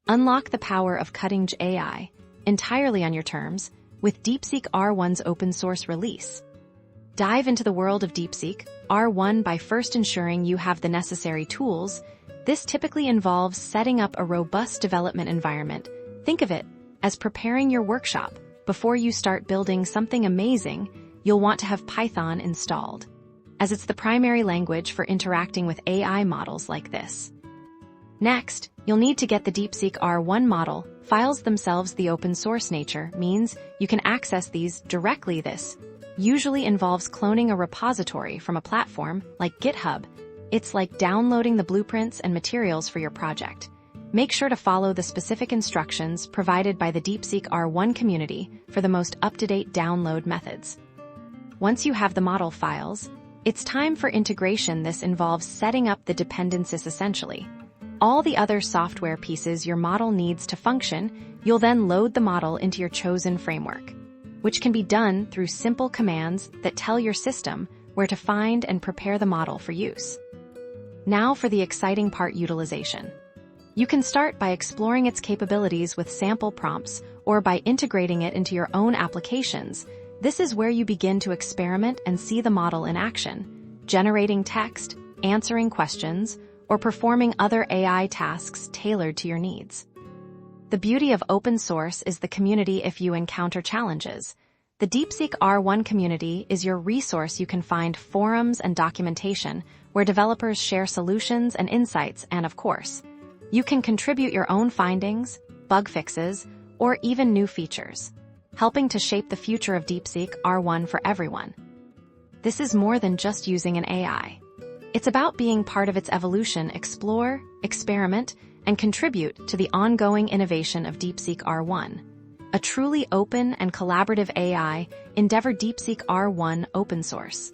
Unlock the power of cutting-edge AI, entirely on your terms, with Deepseek R1's open source release. Dive into the world of Deepseek R1 by first ensuring you have the necessary tools. This typically involves setting up a robust development environment. Think of it as preparing your workshop. Before you start building something amazing, you'll want to have Python installed, as it's the primary language for interacting with AI models like this. Next, you'll need to get the Deepseek R1 model. Files themselves. The open source nature means you can access these directly. This usually involves cloning a repository from a platform like GitHub. It's like downloading the blueprints and materials for your project. Make sure to follow the specific instructions provided by the Deepseek R1 community for the most up-to-date download methods. Once you have the model files, it's time for integration. This involves setting up the dependencies essentially. All the other software pieces your model needs to function. You'll then load the model into your chosen framework, which can be done through simple commands that tell your system where to find and prepare the model for use. Now for the exciting part: utilization. You can start by exploring its capabilities with sample prompts or by integrating it into your own applications. This is where you begin to experiment and see the model in action, generating text, answering questions, or performing other AI tasks tailored to your needs. The beauty of open source is the community. If you encounter challenges, the Deepseek R1 community is your resource. You can find forums and documentation where developers share solutions and insights, and of course, you can contribute your own findings, bug fixes, or even new features, helping to shape the future of Deepseek R1 for everyone. This is more than just using an AI. It's about being part of its evolution. Explore, experiment, and contribute to the ongoing innovation of Deepseek R1. A truly open and collaborative AI endeavor. Deepseek R1 open source.